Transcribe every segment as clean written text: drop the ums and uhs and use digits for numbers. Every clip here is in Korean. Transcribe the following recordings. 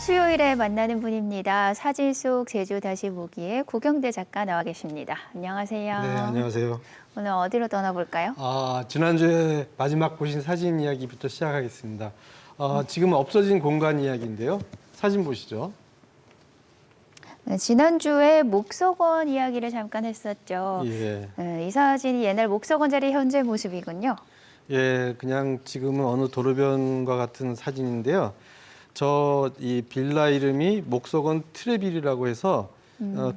수요일에 만나는 분입니다. 사진 속 제주 다시 보기에 구경대 작가 나와 계십니다. 안녕하세요. 네, 안녕하세요. 오늘 어디로 떠나볼까요? 지난주에 마지막 보신 사진 이야기부터 시작하겠습니다. 지금 없어진 공간 이야기인데요. 사진 보시죠. 네, 지난주에 목석원 이야기를 잠깐 했었죠. 예. 이 사진이 옛날 목석원 자리 현재 모습이군요. 예, 그냥 지금은 어느 도로변과 같은 사진인데요. 이 빌라 이름이 목석원 트레빌이라고 해서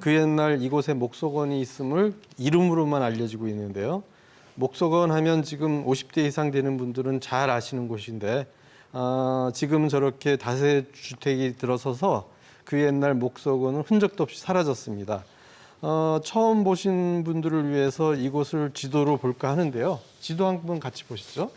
그 옛날 이곳에 목석원이 있음을 이름으로만 알려지고 있는데요. 목석원 하면 지금 50대 이상 되는 분들은 잘 아시는 곳인데 지금 저렇게 다세 주택이 들어서서 그 옛날 목석원은 흔적도 없이 사라졌습니다. 처음 보신 분들을 위해서 이곳을 지도로 볼까 하는데요. 지도 한번 같이 보시죠.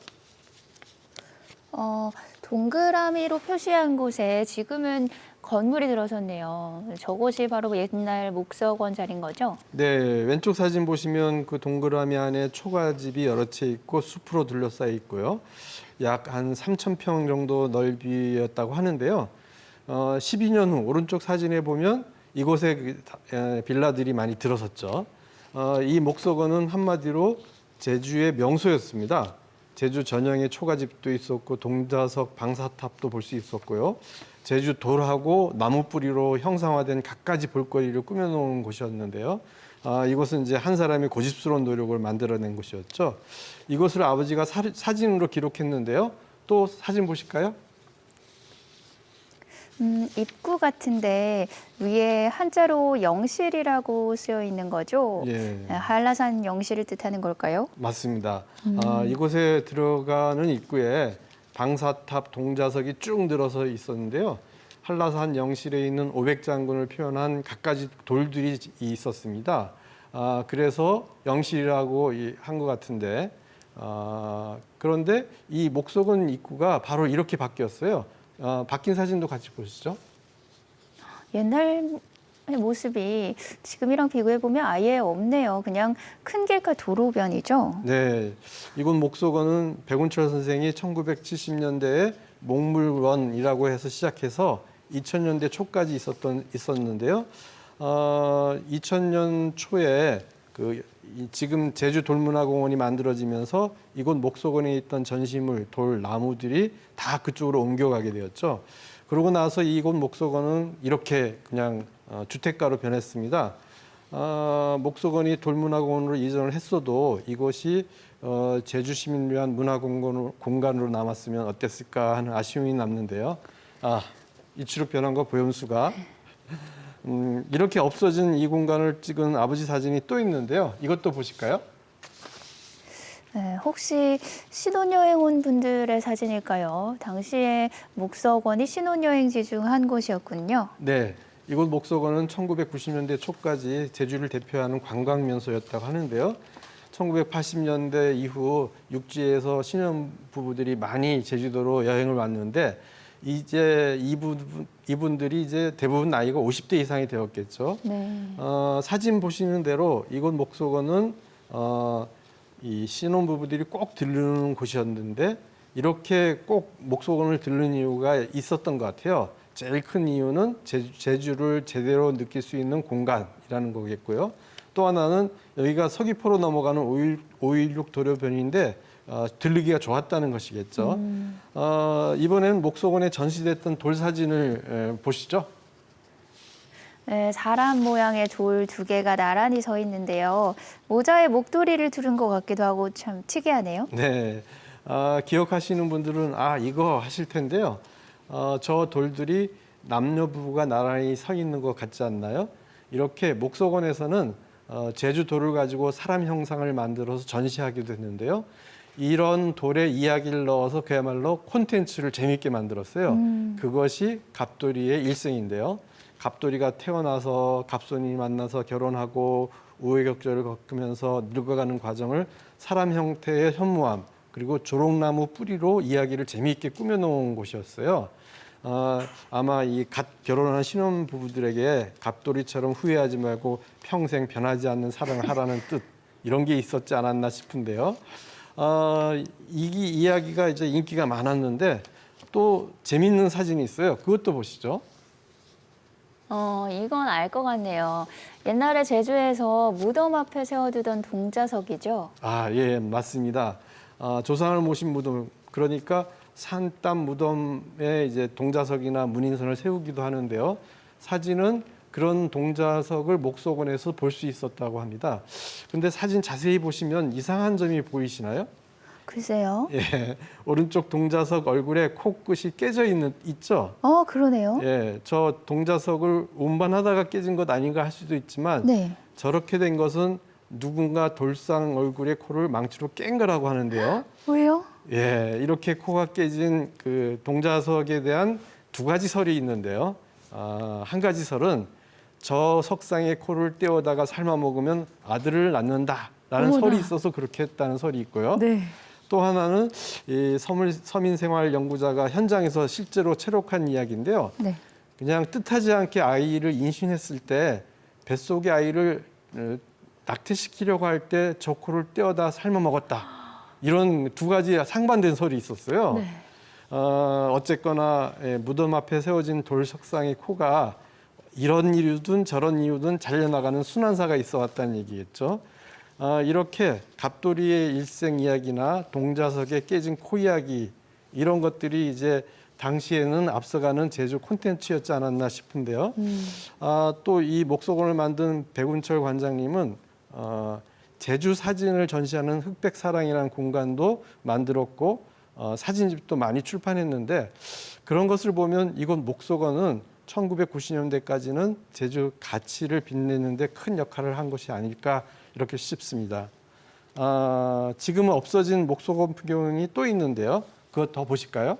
동그라미로 표시한 곳에 지금은 건물이 들어섰네요. 저곳이 바로 옛날 목석원 자리인 거죠? 네, 왼쪽 사진 보시면 그 동그라미 안에 초가집이 여러 채 있고 숲으로 둘러싸여 있고요. 약 한 3,000평 정도 넓이였다고 하는데요. 12년 후 오른쪽 사진에 보면 이곳에 빌라들이 많이 들어섰죠. 이 목석원은 한마디로 제주의 명소였습니다. 제주 전형의 초가집도 있었고 동자석 방사탑도 볼 수 있었고요. 제주 돌하고 나무 뿌리로 형상화된 갖가지 볼거리를 꾸며놓은 곳이었는데요. 이곳은 이제 한 사람의 고집스러운 노력을 만들어낸 곳이었죠. 이곳을 아버지가 사진으로 기록했는데요. 또 사진 보실까요? 입구 같은데 위에 한자로 영실이라고 쓰여 있는 거죠? 예. 한라산 영실을 뜻하는 걸까요? 맞습니다. 이곳에 들어가는 입구에 방사탑 동자석이 쭉 늘어서 있었는데요. 한라산 영실에 있는 오백장군을 표현한 갖가지 돌들이 있었습니다. 그래서 영실이라고 한 것 같은데 그런데 이 목석원 입구가 바로 이렇게 바뀌었어요. 바뀐 사진도 같이 보시죠. 옛날 모습이 지금이랑 비교해 보면 아예 없네요. 그냥 큰 길가 도로변이죠. 네, 이곳 목석원은 백운철 선생이 1970년대에 목물원이라고 해서 시작해서 2000년대 초까지 있었는데요. 2000년 초에 지금 제주 돌문화공원이 만들어지면서 이곳 목석원에 있던 전시물, 돌, 나무들이 다 그쪽으로 옮겨가게 되었죠. 그러고 나서 이곳 목석원은 이렇게 그냥 주택가로 변했습니다. 목석원이 돌문화공원으로 이전을 했어도 이곳이 제주 시민을 위한 문화공간으로 남았으면 어땠을까 하는 아쉬움이 남는데요. 이치로 변한 거 보현수가 이렇게 없어진 이 공간을 찍은 아버지 사진이 또 있는데요. 이것도 보실까요? 네, 혹시 신혼여행 온 분들의 사진일까요? 당시에 목석원이 신혼여행지 중 한 곳이었군요. 네, 이곳 목석원은 1990년대 초까지 제주를 대표하는 관광명소였다고 하는데요. 1980년대 이후 육지에서 신혼부부들이 많이 제주도로 여행을 왔는데 이제 이분들이 이제 대부분 나이가 50대 이상이 되었겠죠. 네. 사진 보시는 대로 이곳 목석원은 이 신혼부부들이 꼭 들르는 곳이었는데 이렇게 꼭 목석원을 들르는 이유가 있었던 것 같아요. 제일 큰 이유는 제주를 제대로 느낄 수 있는 공간이라는 거겠고요. 또 하나는 여기가 서귀포로 넘어가는 516 도로변인데 들르기가 좋았다는 것이겠죠. 이번에는 목석원에 전시됐던 돌 사진을 보시죠. 네, 사람 모양의 돌 2개가 나란히 서 있는데요. 모자에 목도리를 두른 것 같기도 하고 참 특이하네요. 네, 기억하시는 분들은 이거 하실 텐데요. 저 돌들이 남녀 부부가 나란히 서 있는 것 같지 않나요? 이렇게 목석원에서는 제주 돌을 가지고 사람 형상을 만들어서 전시하기도 했는데요. 이런 돌에 이야기를 넣어서 그야말로 콘텐츠를 재미있게 만들었어요. 그것이 갑돌이의 일생인데요. 갑돌이가 태어나서 갑손이 만나서 결혼하고 우여곡절을 겪으면서 늙어가는 과정을 사람 형태의 현무암 그리고 조롱나무 뿌리로 이야기를 재미있게 꾸며놓은 곳이었어요. 아마 이 갓 결혼한 신혼부부들에게 갑돌이처럼 후회하지 말고 평생 변하지 않는 사랑을 하라는 뜻 이런 게 있었지 않았나 싶은데요. 이 이야기가 이제 인기가 많았는데 또 재밌는 사진이 있어요. 그것도 보시죠. 이건 알 것 같네요. 옛날에 제주에서 무덤 앞에 세워두던 동자석이죠. 아, 예, 맞습니다. 조상을 모신 무덤, 그러니까 산담 무덤에 이제 동자석이나 문인선을 세우기도 하는데요. 사진은 그런 동자석을 목석원에서 볼 수 있었다고 합니다. 근데 사진 자세히 보시면 이상한 점이 보이시나요? 글쎄요. 예, 오른쪽 동자석 얼굴에 코끝이 깨져 있죠? 그러네요. 예, 저 동자석을 운반하다가 깨진 것 아닌가 할 수도 있지만 네. 저렇게 된 것은 누군가 돌상 얼굴에 코를 망치로 깬 거라고 하는데요. 왜요? 예, 이렇게 코가 깨진 그 동자석에 대한 두 가지 설이 있는데요. 한 가지 설은 저 석상에 코를 떼어다가 삶아 먹으면 아들을 낳는다라는 어머나. 설이 있어서 그렇게 했다는 설이 있고요. 네. 또 하나는 이 서민생활 연구자가 현장에서 실제로 체록한 이야기인데요. 네. 그냥 뜻하지 않게 아이를 임신했을 때 뱃속의 아이를 낙태시키려고 할 때 저 코를 떼어다 삶아 먹었다. 이런 두 가지 상반된 설이 있었어요. 네. 어쨌거나 무덤 앞에 세워진 돌 석상의 코가 이런 이유든 저런 이유든 잘려나가는 순환사가 있어 왔다는 얘기겠죠. 이렇게 갑돌이의 일생 이야기나 동자석에 깨진 코 이야기 이런 것들이 이제 당시에는 앞서가는 제주 콘텐츠였지 않았나 싶은데요. 또 이 목석원을 만든 백운철 관장님은 제주 사진을 전시하는 흑백사랑이라는 공간도 만들었고 사진집도 많이 출판했는데 그런 것을 보면 이곳 목석원은 1990년대까지는 제주 가치를 빛내는 데 큰 역할을 한 것이 아닐까 이렇게 싶습니다. 지금은 없어진 목석원 풍경이 또 있는데요. 그거 더 보실까요?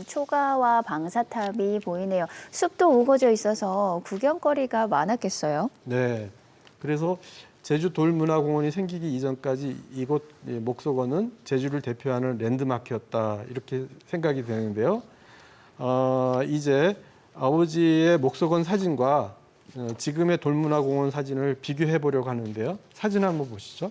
초가와 방사탑이 보이네요. 숲도 우거져 있어서 구경거리가 많았겠어요. 네. 그래서 제주 돌문화공원이 생기기 이전까지 이곳 목석원은 제주를 대표하는 랜드마크였다 이렇게 생각이 되는데요. 이제 아버지의 목석원 사진과 지금의 돌문화공원 사진을 비교해 보려고 하는데요. 사진 한번 보시죠.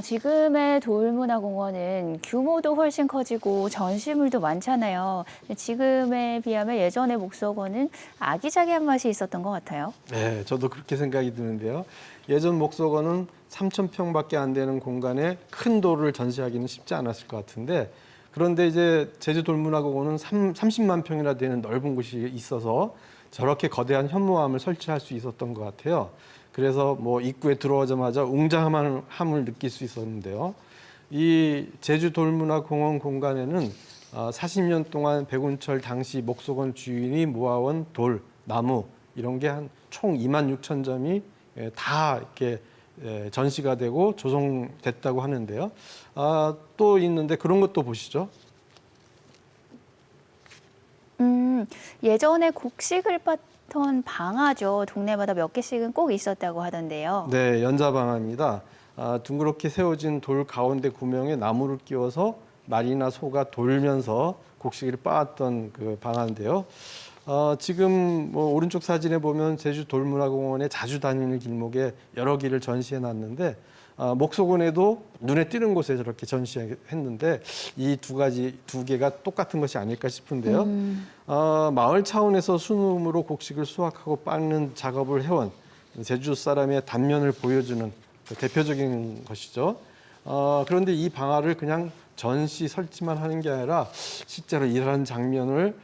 지금의 돌문화공원은 규모도 훨씬 커지고 전시물도 많잖아요. 지금에 비하면 예전의 목석원은 아기자기한 맛이 있었던 것 같아요. 네, 저도 그렇게 생각이 드는데요. 예전 목석원은 3,000평밖에 안 되는 공간에 큰 돌을 전시하기는 쉽지 않았을 것 같은데 그런데 이제 제주 돌문화공원은 30만 평이나 되는 넓은 곳이 있어서 저렇게 거대한 현무암을 설치할 수 있었던 것 같아요. 그래서 뭐 입구에 들어오자마자 웅장함을 느낄 수 있었는데요. 이 제주 돌문화공원 공간에는 40년 동안 백운철 당시 목석원 주인이 모아온 돌, 나무 이런 게 한 총 26,000점이 다 이렇게 전시가 되고 조성됐다고 하는데요. 또 있는데 그런 것도 보시죠. 예전에 곡식을 빻던 방아죠. 동네마다 몇 개씩은 꼭 있었다고 하던데요. 네, 연자방아입니다. 둥그렇게 세워진 돌 가운데 구멍에 나무를 끼워서 말이나 소가 돌면서 곡식을 빻았던 그 방아인데요. 지금 뭐 오른쪽 사진에 보면 제주 돌문화공원에 자주 다니는 길목에 여러 길을 전시해 놨는데 목석원에도 눈에 띄는 곳에 저렇게 전시했는데 이 두 개가 똑같은 것이 아닐까 싶은데요. 마을 차원에서 순음으로 곡식을 수확하고 빻는 작업을 해온 제주 사람의 단면을 보여주는 대표적인 것이죠. 그런데 이 방아를 그냥 전시 설치만 하는 게 아니라 실제로 일하는 장면을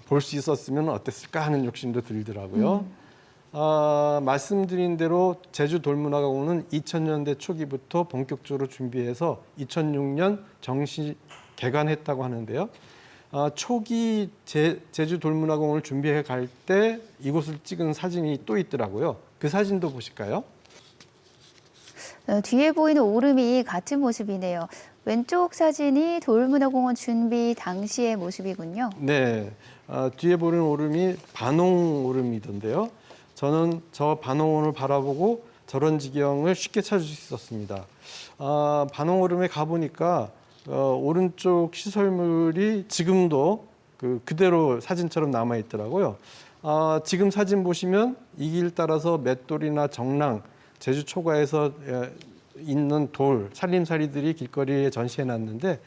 볼 수 있었으면 어땠을까 하는 욕심도 들더라고요. 말씀드린 대로 제주 돌문화공원은 2000년대 초기부터 본격적으로 준비해서 2006년 정시 개관했다고 하는데요. 초기 제주 돌문화공원을 준비해 갈 때 이곳을 찍은 사진이 또 있더라고요. 그 사진도 보실까요? 뒤에 보이는 오름이 같은 모습이네요. 왼쪽 사진이 돌문화공원 준비 당시의 모습이군요. 네, 뒤에 보이는 오름이 반홍 오름이던데요. 저는 저 반홍원을 바라보고 저런 지경을 쉽게 찾을 수 있었습니다. 반홍 오름에 가보니까 오른쪽 시설물이 지금도 그대로 사진처럼 남아 있더라고요. 지금 사진 보시면 이 길 따라서 맷돌이나 정랑, 제주 초가에서 있는 돌, 살림살이들이 길거리에 전시해 놨는데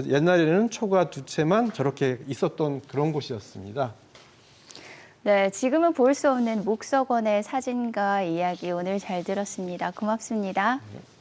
옛날에는 초가 두 채만 저렇게 있었던 그런 곳이었습니다. 네, 지금은 볼 수 없는 목석원의 사진과 이야기 오늘 잘 들었습니다. 고맙습니다. 네.